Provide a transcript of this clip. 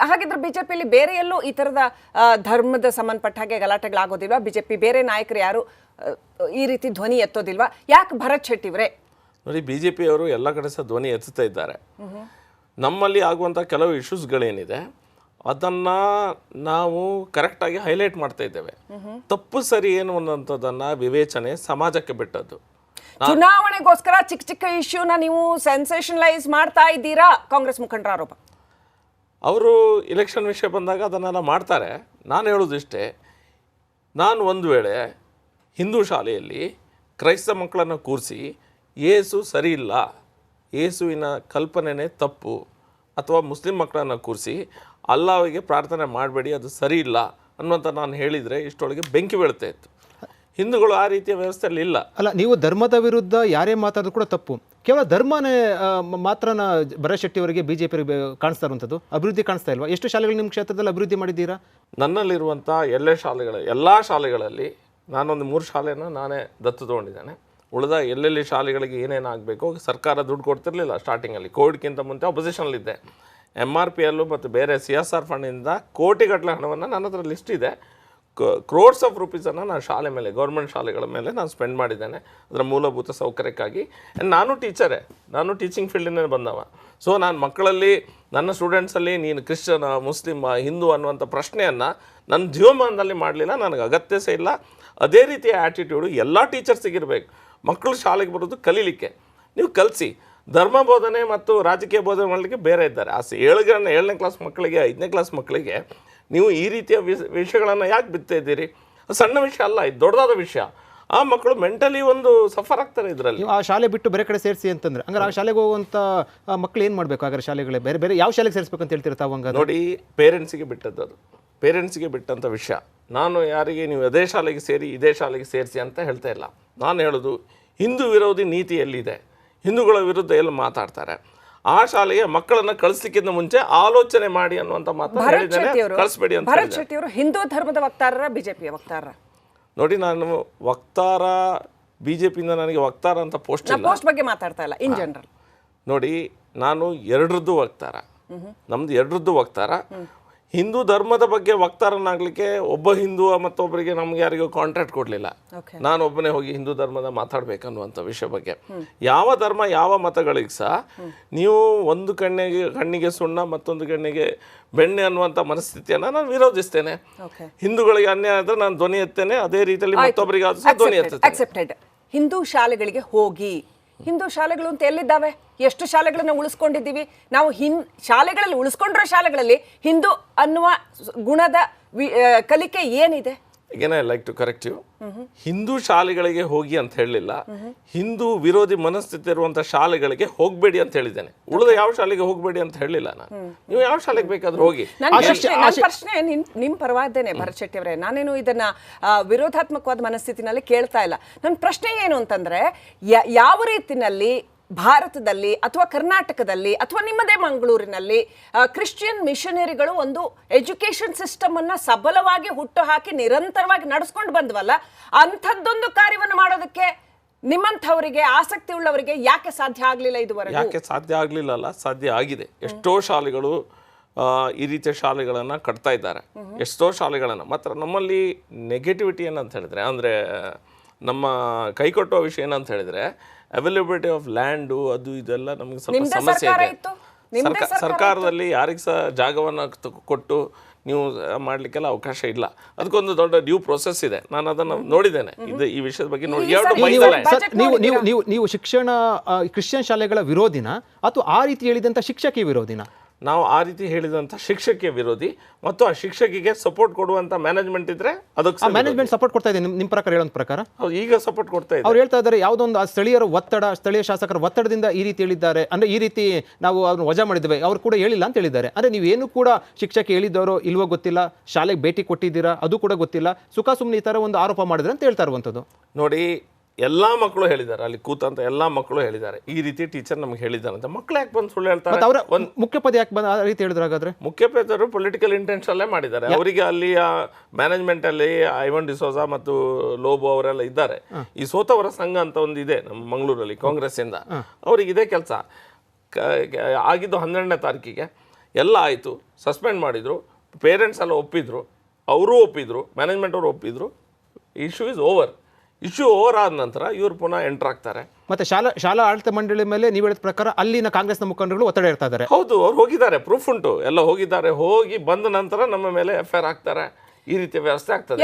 ಹಾಗಿದ್ರೆ ಬಿಜೆಪಿಯಲ್ಲಿ ಬೇರೆ ಎಲ್ಲೂ ಈ ತರದ ಧರ್ಮದ ಸಂಬಂಧಪಟ್ಟ ಹಾಗೆ ಗಲಾಟೆಗಳಾಗೋದಿಲ್ವಾ? ಬಿಜೆಪಿ ಬೇರೆ ನಾಯಕರು ಯಾರು ಈ ರೀತಿ ಧ್ವನಿ ಎತ್ತೋದಿಲ್ವಾ? ಯಾಕೆ ಭರತ್ ಶೆಟ್ಟಿ ಅವರೇ? ನೋಡಿ, ಬಿಜೆಪಿಯವರು ಎಲ್ಲ ಕಡೆ ಸಹ ಧ್ವನಿ ಎತ್ತುತ್ತಾ ಇದ್ದಾರೆ. ನಮ್ಮಲ್ಲಿ ಆಗುವಂಥ ಕೆಲವು ಇಶ್ಯೂಸ್ಗಳೇನಿದೆ ಅದನ್ನು ನಾವು ಕರೆಕ್ಟಾಗಿ ಹೈಲೈಟ್ ಮಾಡ್ತಾ ಇದ್ದೇವೆ. ತಪ್ಪು ಸರಿ ಏನು ಅನ್ನೋಂಥದ್ದನ್ನು ವಿವೇಚನೆ ಸಮಾಜಕ್ಕೆ ಬಿಟ್ಟದ್ದು. ಚುನಾವಣೆಗೋಸ್ಕರ ಚಿಕ್ಕ ಚಿಕ್ಕ ಇಶ್ಯೂನ ನೀವು ಸೆನ್ಸೇಷನಲೈಸ್ ಮಾಡ್ತಾ ಇದ್ದೀರಾ, ಕಾಂಗ್ರೆಸ್ ಮುಖಂಡರ ಆರೋಪ. ಅವರು ಇಲೆಕ್ಷನ್ ವಿಷಯ ಬಂದಾಗ ಅದನ್ನೆಲ್ಲ ಮಾಡ್ತಾರೆ. ನಾನು ಹೇಳೋದಿಷ್ಟೇ, ನಾನು ಒಂದು ವೇಳೆ ಹಿಂದೂ ಶಾಲೆಯಲ್ಲಿ ಕ್ರೈಸ್ತ ಮಕ್ಕಳನ್ನು ಕೂರಿಸಿ ಯೇಸು ಸರಿ ಇಲ್ಲ, ಯೇಸುವಿನ ಕಲ್ಪನೆನೇ ತಪ್ಪು, ಅಥವಾ ಮುಸ್ಲಿಂ ಮಕ್ಕಳನ್ನು ಕೂರಿಸಿ ಅಲ್ಲಾವಿಗೆ ಪ್ರಾರ್ಥನೆ ಮಾಡಬೇಡಿ ಅದು ಸರಿ ಇಲ್ಲ ಅನ್ನುವಂಥ ನಾನು ಹೇಳಿದರೆ ಇಷ್ಟೊಳಗೆ ಬೆಂಕಿ ಬೀಳ್ತಾ ಇತ್ತು. ಹಿಂದೂಗಳು ಆ ರೀತಿಯ ವ್ಯವಸ್ಥೆಯಲ್ಲಿ ಇಲ್ಲ. ಅಲ್ಲ, ನೀವು ಧರ್ಮದ ವಿರುದ್ಧ ಯಾರೇ ಮಾತಾಡೋದು ಕೂಡ ತಪ್ಪು. ಕೇವಲ ಧರ್ಮನೇ ಮಾತ್ರನ ಭರತ್ ಶೆಟ್ಟಿ ಅವರಿಗೆ ಬಿಜೆಪಿ ಕಾಣಿಸ್ತಾ ಇರುವಂಥದ್ದು. ಅಭಿವೃದ್ಧಿ ಕಾಣಿಸ್ತಾ ಇಲ್ವಾ? ಎಷ್ಟು ಶಾಲೆಗಳು ನಿಮ್ಮ ಕ್ಷೇತ್ರದಲ್ಲಿ ಅಭಿವೃದ್ಧಿ ಮಾಡಿದ್ದೀರಾ? ನನ್ನಲ್ಲಿರುವಂಥ ಎಲ್ಲ ಶಾಲೆಗಳಲ್ಲಿ ನಾನೊಂದು 3 ಶಾಲೆಯನ್ನು ನಾನೇ ದತ್ತು ತೊಗೊಂಡಿದ್ದೇನೆ. ಉಳಿದ ಎಲ್ಲೆಲ್ಲಿ ಶಾಲೆಗಳಿಗೆ ಏನೇನು ಆಗಬೇಕು ಸರ್ಕಾರ ದುಡ್ಡು ಕೊಡ್ತಿರಲಿಲ್ಲ. ಸ್ಟಾರ್ಟಿಂಗಲ್ಲಿ ಕೋವಿಡ್ಗಿಂತ ಮುಂಚೆ ಅಪೋಸಿಷನಲ್ಲಿದ್ದೆ. MRPಯಲ್ಲೂ ಮತ್ತು ಬೇರೆ CSR ಫಂಡಿಂದ ಕೋಟಿಗಟ್ಟಲೆ ಹಣವನ್ನು ನನ್ನ ಹತ್ರ ಲಿಸ್ಟ್ ಇದೆ. ಕ್ರೋಡ್ಸ್ ಆಫ್ ರುಪೀಸನ್ನು ನಾನು ಶಾಲೆ ಮೇಲೆ, ಗೌರ್ಮೆಂಟ್ ಶಾಲೆಗಳ ಮೇಲೆ ನಾನು ಸ್ಪೆಂಡ್ ಮಾಡಿದ್ದೇನೆ ಅದರ ಮೂಲಭೂತ ಸೌಕರ್ಯಕ್ಕಾಗಿ. ನಾನು ಟೀಚರೇ, ನಾನು ಟೀಚಿಂಗ್ ಫೀಲ್ಡಿಂದ ಬಂದವ. ಸೊ ನಾನು ಮಕ್ಕಳಲ್ಲಿ, ನನ್ನ ಸ್ಟೂಡೆಂಟ್ಸಲ್ಲಿ ನೀನು ಕ್ರಿಶ್ಚಿಯನ್, ಮುಸ್ಲಿಮ್, ಹಿಂದೂ ಅನ್ನುವಂಥ ಪ್ರಶ್ನೆಯನ್ನು ನನ್ನ ಜೀವಮಾನದಲ್ಲಿ ಮಾಡಲಿಲ್ಲ. ನನಗೆ ಅಗತ್ಯ ಸಹ ಇಲ್ಲ. ಅದೇ ರೀತಿಯ ಆ್ಯಟಿಟ್ಯೂಡು ಎಲ್ಲ ಟೀಚರ್ಸಿಗಿರಬೇಕು. ಮಕ್ಕಳು ಶಾಲೆಗೆ ಬರೋದು ಕಲೀಲಿಕ್ಕೆ. ನೀವು ಕಲಿಸಿ. ಧರ್ಮ ಬೋಧನೆ ಮತ್ತು ರಾಜಕೀಯ ಬೋಧನೆ ಮಾಡಲಿಕ್ಕೆ ಬೇರೆ ಇದ್ದಾರೆ. 7ನೇ ಕ್ಲಾಸ್ ಮಕ್ಕಳಿಗೆ, 5ನೇ ಕ್ಲಾಸ್ ಮಕ್ಕಳಿಗೆ ನೀವು ಈ ರೀತಿಯ ವಿಷಯಗಳನ್ನು ಯಾಕೆ ಬಿತ್ತಾ ಇದ್ದೀರಿ? ಸಣ್ಣ ವಿಷಯ ಅಲ್ಲ, ಇದು ದೊಡ್ಡದಾದ ವಿಷಯ. ಆ ಮಕ್ಕಳು ಮೆಂಟಲಿ ಒಂದು ಸಫರ್ ಆಗ್ತಾರೆ ಇದರಲ್ಲಿ. ಆ ಶಾಲೆ ಬಿಟ್ಟು ಬೇರೆ ಕಡೆ ಸೇರಿಸಿ ಅಂತಂದ್ರೆ ಹಂಗಾರೆ ಆ ಶಾಲೆಗೆ ಹೋಗುವಂಥ ಮಕ್ಕಳು ಏನು ಮಾಡಬೇಕು? ಹಾಗಾದ್ರೆ ಶಾಲೆಗಳೇ ಬೇರೆ ಬೇರೆ ಯಾವ ಶಾಲೆಗೆ ಸೇರಿಸ್ಬೇಕು ಅಂತ ಹೇಳ್ತೀರಾ ತಾವು? ಹಂಗ ನೋಡಿ, ಪೇರೆಂಟ್ಸಿಗೆ ಬಿಟ್ಟದ್ದು ಅದು, ಪೇರೆಂಟ್ಸಿಗೆ ಬಿಟ್ಟಂಥ ವಿಷಯ. ನಾನು ಯಾರಿಗೆ ನೀವು ಅದೇ ಶಾಲೆಗೆ ಸೇರಿ ಇದೇ ಶಾಲೆಗೆ ಸೇರಿಸಿ ಅಂತ ಹೇಳ್ತಾ ಇಲ್ಲ. ನಾನು ಹೇಳೋದು, ಹಿಂದೂ ವಿರೋಧಿ ನೀತಿ ಎಲ್ಲಿದೆ, ಹಿಂದೂಗಳ ವಿರುದ್ಧ ಎಲ್ಲ ಮಾತಾಡ್ತಾರೆ, ಆ ಶಾಲೆಗೆ ಮಕ್ಕಳನ್ನು ಕಳಿಸ್ಲಿಕ್ಕಿಂತ ಮುಂಚೆ ಆಲೋಚನೆ ಮಾಡಿ ಅನ್ನುವಂಥ ಮಾತು ಹೇಳಿದ್ದೇನೆ. ಕಳಿಸ್ಬೇಡಿ ಅಂತ. ಭರತ್ ಶೆಟ್ಟಿ ಅವರು ಹಿಂದೂ ಧರ್ಮದ ವಕ್ತಾರರ, ಬಿಜೆಪಿಯ ವಕ್ತಾರ? ನೋಡಿ, ನಾನು ವಕ್ತಾರ, ಬಿಜೆಪಿಯಿಂದ ನನಗೆ ವಕ್ತಾರ ಅಂತ ಪೋಸ್ಟ್ ಬಗ್ಗೆ ಮಾತಾಡ್ತಾ ಇಲ್ಲ, ಇನ್ ಜನರಲ್. ನೋಡಿ, ನಾನು ಎರಡರದ್ದು ವಕ್ತಾರ, ನಮ್ದು ಎರಡರದ್ದು ವಕ್ತಾರ. ಹಿಂದೂ ಧರ್ಮದ ಬಗ್ಗೆ ವಕ್ತಾರನಾಗಲಿಕ್ಕೆ ಒಬ್ಬ ಹಿಂದೂ ಮತ್ತೊಬ್ಬರಿಗೆ ನಮ್ಗೆ ಯಾರಿಗೂ ಕಾಂಟ್ರಾಕ್ಟ್ ಕೊಡಲಿಲ್ಲ. ನಾನು ಒಬ್ಬನೇ ಹೋಗಿ ಹಿಂದೂ ಧರ್ಮದ ಮಾತಾಡಬೇಕನ್ನುವಂಥ ವಿಷಯ ಬಗ್ಗೆ. ಯಾವ ಧರ್ಮ ಯಾವ ಮತಗಳಿಗೆ ಸಹ ನೀವು ಒಂದು ಕಣ್ಣಿಗೆ ಸುಣ್ಣ ಮತ್ತೊಂದು ಕಣ್ಣಿಗೆ ಬೆಣ್ಣೆ ಅನ್ನುವಂಥ ಮನಸ್ಥಿತಿಯನ್ನು ನಾನು ವಿರೋಧಿಸ್ತೇನೆ. ಹಿಂದೂಗಳಿಗೆ ಅನ್ಯಾಯ ಆದರೆ ನಾನು ಧ್ವನಿ ಎತ್ತೇನೆ, ಅದೇ ರೀತಿಯಲ್ಲಿ ಮತ್ತೊಬ್ಬರಿಗೆ ಧ್ವನಿ ಎತ್ತೇನೆ. ಹಿಂದೂ ಶಾಲೆಗಳಿಗೆ ಹೋಗಿ, ಹಿಂದೂ ಶಾಲೆಗಳು ಅಂತ ಎಲ್ಲಿದ್ದಾವೆ? ಎಷ್ಟು ಶಾಲೆಗಳನ್ನ ಉಳಿಸ್ಕೊಂಡಿದ್ದೀವಿ ನಾವು? ಶಾಲೆಗಳಲ್ಲಿ ಉಳಿಸ್ಕೊಂಡಿರೋ ಶಾಲೆಗಳಲ್ಲಿ ಹಿಂದೂ ಅನ್ನುವ ಗುಣದ ಕಲಿಕೆ ಏನಿದೆ? again I like to correct you. Hindu ಶಾಲೆಗಳಿಗೆ ಹೋಗಿ ಅಂತ ಹೇಳಲಿಲ್ಲ, ಹಿಂದೂ ವಿರೋಧಿ ಮನಸ್ಥಿತಿ ಇರುವಂಥ ಶಾಲೆಗಳಿಗೆ ಹೋಗಬೇಡಿ ಅಂತ ಹೇಳಿದ್ದೇನೆ. ಉಳಿದ ಯಾವ ಶಾಲೆಗೆ ಹೋಗಬೇಡಿ ಅಂತ ಹೇಳಲಿಲ್ಲ ನಾನು. ನೀವು ಯಾವ ಶಾಲೆಗೆ ಬೇಕಾದ್ರೂ ಹೋಗಿ. ನನ್ನ ಪ್ರಶ್ನೆ ನಿಮ್ಮ ಪರವಾದ್ದೇನೆ ಭರತ್ ಶೆಟ್ಟಿ ಅವರೇ. ನಾನೇನು ಇದನ್ನ ವಿರೋಧಾತ್ಮಕವಾದ ಮನಸ್ಥಿತಿನಲ್ಲಿ ಕೇಳ್ತಾ ಇಲ್ಲ. ನನ್ನ ಪ್ರಶ್ನೆ ಏನು ಅಂತಂದ್ರೆ, ಯಾವ ರೀತಿನಲ್ಲಿ ಭಾರತದಲ್ಲಿ ಅಥವಾ ಕರ್ನಾಟಕದಲ್ಲಿ ಅಥವಾ ನಿಮ್ಮದೇ ಮಂಗಳೂರಿನಲ್ಲಿ ಕ್ರಿಶ್ಚಿಯನ್ ಮಿಷನರಿಗಳು ಒಂದು ಎಜುಕೇಶನ್ ಸಿಸ್ಟಮ್ ಅನ್ನ ಸಬಲವಾಗಿ ಹುಟ್ಟು ಹಾಕಿ ನಿರಂತರವಾಗಿ ನಡೆಸ್ಕೊಂಡು ಬಂದ್ವಲ್ಲ, ಅಂಥದ್ದೊಂದು ಕಾರ್ಯವನ್ನು ಮಾಡೋದಕ್ಕೆ ನಿಮ್ಮಂಥವರಿಗೆ, ಆಸಕ್ತಿ ಉಳ್ಳವರಿಗೆ ಯಾಕೆ ಸಾಧ್ಯ ಆಗಲಿಲ್ಲ ಇದುವರೆಗೆ? ಯಾಕೆ ಸಾಧ್ಯ ಆಗಲಿಲ್ಲ ಅಲ್ಲ, ಸಾಧ್ಯ ಆಗಿದೆ. ಎಷ್ಟೋ ಶಾಲೆಗಳು ಈ ರೀತಿಯ ಶಾಲೆಗಳನ್ನು ಕಟ್ತಾ ಇದ್ದಾರೆ, ಎಷ್ಟೋ ಶಾಲೆಗಳನ್ನು. ಮಾತ್ರ ನಮ್ಮಲ್ಲಿ ನೆಗೆಟಿವಿಟಿ ಏನಂತ ಹೇಳಿದ್ರೆ, ಅಂದರೆ ನಮ್ಮ ಕೈಕೊಟ್ಟುವ ವಿಷಯ ಏನಂತ ಹೇಳಿದ್ರೆ, ಅವೈಲಬಿಲಿಟಿ ಆಫ್ ಲ್ಯಾಂಡು ಅದು ಇದೆಲ್ಲ ನಮಗೆ ಸ್ವಲ್ಪ ಸಮಸ್ಯೆ ಇದೆ. ಸರ್ಕಾರದಲ್ಲಿ ಯಾರಿಗೆ ಸಹ ಜಾಗವನ್ನು ಕೊಟ್ಟು ನೀವು ಮಾಡಲಿಕ್ಕೆಲ್ಲ ಅವಕಾಶ ಇಲ್ಲ. ಅದಕ್ಕೊಂದು ದೊಡ್ಡ ಡ್ಯೂ ಪ್ರೊಸೆಸ್ ಇದೆ. ನಾನು ಅದನ್ನು ನೋಡಿದ್ದೇನೆ. ಇದು ಈ ವಿಷಯದ ಬಗ್ಗೆ ನೋಡಿ. ನೀವು ಶಿಕ್ಷಣ ಕ್ರಿಶ್ಚಿಯನ್ ಶಾಲೆಗಳ ವಿರೋಧಿನ ಅಥವಾ ಆ ರೀತಿ ಹೇಳಿದಂಥ ಶಿಕ್ಷಕಿ ವಿರೋಧಿನ? ನಾವು ಆ ರೀತಿ ಹೇಳಿದಂಥ ಶಿಕ್ಷಕಿಯ ವಿರೋಧಿ, ಮತ್ತು ಆ ಶಿಕ್ಷಕಿಗೆ ಸಪೋರ್ಟ್ ಕೊಡುವಂಥ ಮ್ಯಾನೇಜ್ಮೆಂಟ್ ಇದ್ರೆ ಅದಕ್ಕೆ ಮ್ಯಾನೇಜ್ಮೆಂಟ್ ಸಪೋರ್ಟ್ ಕೊಡ್ತಾ ಇದೆ ನಿಮ್ಮ ಪ್ರಕಾರ? ಹೇಳೋ ಪ್ರಕಾರ ಈಗ ಸಪೋರ್ಟ್ ಕೊಡ್ತಾ ಇದೆ. ಅವ್ರು ಹೇಳ್ತಾ ಇದ್ದಾರೆ ಯಾವುದೊಂದು ಸ್ಥಳೀಯರ ಒತ್ತಡ, ಸ್ಥಳೀಯ ಶಾಸಕರ ಒತ್ತಡದಿಂದ ಈ ರೀತಿ ಹೇಳಿದ್ದಾರೆ, ಅಂದರೆ ಈ ರೀತಿ ನಾವು ಅವ್ರನ್ನ ವಜಾ ಮಾಡಿದ್ದೇವೆ, ಅವ್ರು ಕೂಡ ಹೇಳಿಲ್ಲ ಅಂತ ಹೇಳಿದ್ದಾರೆ. ಅಂದರೆ ನೀವೇನು ಕೂಡ ಶಿಕ್ಷಕಿ ಹೇಳಿದವರು ಇಲ್ವೋ ಗೊತ್ತಿಲ್ಲ, ಶಾಲೆಗೆ ಭೇಟಿ ಕೊಟ್ಟಿದ್ದೀರಾ ಅದು ಕೂಡ ಗೊತ್ತಿಲ್ಲ, ಸುಖ ಸುಮ್ಮನೆ ಈ ಥರ ಒಂದು ಆರೋಪ ಮಾಡಿದ್ರೆ ಅಂತ ಹೇಳ್ತಾ ಇರುವಂಥದ್ದು. ನೋಡಿ, ಎಲ್ಲ ಮಕ್ಕಳು ಹೇಳಿದ್ದಾರೆ, ಅಲ್ಲಿ ಕೂತಂತ ಎಲ್ಲ ಮಕ್ಕಳು ಹೇಳಿದ್ದಾರೆ ಈ ರೀತಿ ಟೀಚರ್ ನಮ್ಗೆ ಹೇಳಿದ್ದಾರೆ ಅಂತ. ಮಕ್ಕಳು ಯಾಕೆ ಬಂದು ಸುಳ್ಳು ಹೇಳ್ತಾರೆ? ಅವರ ಮುಖ್ಯೋಪಾಧ್ಯಾಯ ಯಾಕೆ ಬಂದು ಆ ರೀತಿ ಹೇಳಿದ್ರು? ಹಾಗಾದ್ರೆ ಮುಖ್ಯೋಪಾಧ್ಯಾಯರು ಪೊಲಿಟಿಕಲ್ ಇಂಟೆನ್ಷನ್ ಮಾಡಿದ್ದಾರೆ. ಅವರಿಗೆ ಅಲ್ಲಿ ಮ್ಯಾನೇಜ್ಮೆಂಟ್ ಅಲ್ಲಿ ಐವನ್ ಡಿಸೋಜಾ ಮತ್ತು ಲೋಬೋ ಅವರೆಲ್ಲ ಇದ್ದಾರೆ. ಈ ಸೋತವರ ಸಂಘ ಅಂತ ಒಂದು ಇದೆ ನಮ್ಮ ಮಂಗಳೂರಲ್ಲಿ ಕಾಂಗ್ರೆಸ್ ಇಂದ. ಅವರಿಗೆ ಇದೇ ಕೆಲಸ ಆಗಿದ್ದು 12ನೇ ತಾರೀಕಿಗೆ ಎಲ್ಲ ಆಯಿತು, ಸಸ್ಪೆಂಡ್ ಮಾಡಿದರು, ಪೇರೆಂಟ್ಸ್ ಎಲ್ಲ ಒಪ್ಪಿದ್ರು, ಅವರೂ ಒಪ್ಪಿದ್ರು, ಮ್ಯಾನೇಜ್ಮೆಂಟ್ ಅವರು ಒಪ್ಪಿದ್ರು, issue is over. Issue over ಆದ ನಂತರ ಇವರು ಪುನಃ ಎಂಟರ್ ಆಗ್ತಾರೆ. ಮತ್ತೆ ಶಾಲಾ ಆಡಳಿತ ಮಂಡಳಿ ಮೇಲೆ ನೀವು ಹೇಳಿದ ಪ್ರಕಾರ ಅಲ್ಲಿನ ಕಾಂಗ್ರೆಸ್ನ ಮುಖಂಡರುಗಳು ಒತ್ತಡ ಇರ್ತಾ ಇದ್ದಾರೆ. ಹೌದು, ಅವ್ರು ಹೋಗಿದ್ದಾರೆ, ಪ್ರೂಫ್ ಉಂಟು, ಎಲ್ಲ ಹೋಗಿದ್ದಾರೆ. ಹೋಗಿ ಬಂದ ನಂತರ ನಮ್ಮ ಮೇಲೆ FIR ಹಾಕ್ತಾರೆ. ಈ ರೀತಿಯ ವ್ಯವಸ್ಥೆ ಆಗ್ತದೆ.